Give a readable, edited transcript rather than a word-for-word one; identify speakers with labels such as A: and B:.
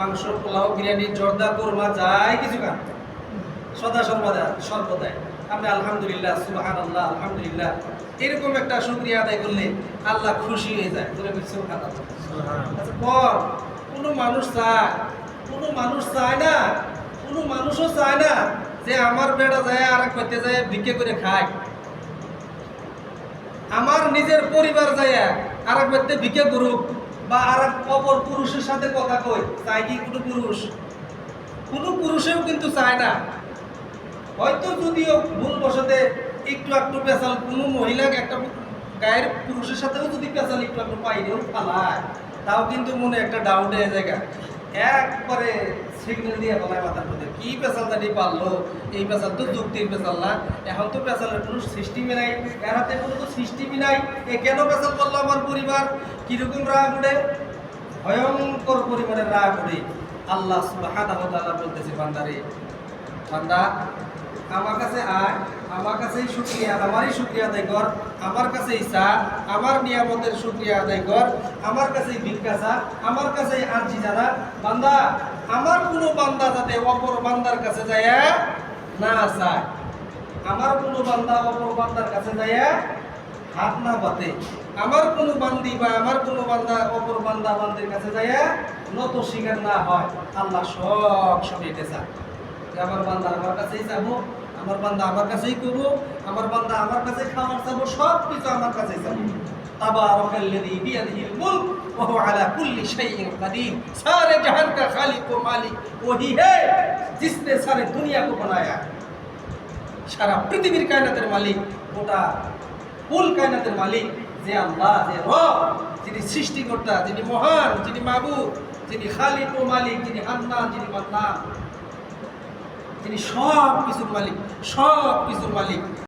A: মাংস, পোলাও, বিরিয়ানি, জর্দা, কোরমা যাই কিছু খান, সদা সর্বদাই আপনি আলহামদুলিল্লাহ, সুবহানাল্লাহ, আলহামদুলিল্লাহ এরকম একটা শুকরিয়া আদায় করলে আল্লাহ খুশি হয়ে যায়। আচ্ছা পর কোনো মানুষ চায় না, কোনো মানুষও চায় না যে আমার বেটা যায় আর এক করতে যায় ভিক্ষে করে খায়, আমার নিজের পরিবার যায় আর এক ব্যক্তি ভিক্ষে করুক বা আর এক অপর পুরুষের সাথে কথা কই, চায় কি কোনো পুরুষ? কোনো পুরুষেও কিন্তু চায় না। হয়তো যদিও ভুল বসতে একটু একটু পেশাল কোনো মহিলা একটা গায়ের পুরুষের সাথেও যদি পেশাল একটু একটু পাইলেও ফালায়, তাও কিন্তু মনে একটা ডাউট হয়ে জায়গা, একবারে সিগন্যাল দিয়ে ফেলায় মাথার মধ্যে, কি পেশাল জানি পারলো, এই পেশাল তো যুক্তির পেশাল না, এখন তো পেশালের কোনো সিস্টেমই নাই, এর হাতে কোনো তো সিস্টেমই নাই, এ কেন পেশাল করলো আমার পরিবার, কিরকম রাগ উঠে, ভয়ঙ্কর পরিমাণের রাগ উঠে। আল্লাহ সুবহানাহু ওয়া তাআলা বলতেছে, বান্দারে, বান্দা আমার কাছে আয়, আমার কাছেই শুকরিয়া, আমারই শুকরিয়া আদায় কর, আমার কাছেই চা, আমার নিয়ামতের শুকরিয়া আদায় কর, আমার কাছেই ভিক্ষা চা, আমার কাছেই আরজি জানা। বান্দা, আমার কোনো বান্দা যাতে অপর বান্দার কাছে যায় না চায়, আমার কোনো বান্দা অপর বান্দার কাছে যায় হাত না পাতে, আমার কোনো বান্দি বা আমার কোনো বান্দা অপর বান্দির কাছে যায় নত শিকার না হয়, আল্লাহ সব এটা চায়। আমার বান্দা আমার কাছেই যাবো, আমার বান্দা আমার কাছেই করবো, আমার বান্দা আমার কাছে খাবার চাবো, সব কিছু আমার কাছেই যাবো। তাবারাকাল্লাযী বিয়াদিহিল মুলক ওয়া হুয়া আলা কুল্লি শাইইন কাদির। সারে জাহান কা খালিক ও মালিক ওহি है जिसने सारे दुनिया को बनाया। সারা পৃথিবীর কায়নাতের মালিক, গোটা কুল কায়নাতের মালিক যে আল্লাহ, যে রব, যিনি সৃষ্টিকর্তা, যিনি মহান, যিনি মাবুদ, যিনি খালিক ও মালিক, যিনি হান্নান, যিনি মান্নান, তিনি সব কিছুর মালিক, সব কিছুর মালিক।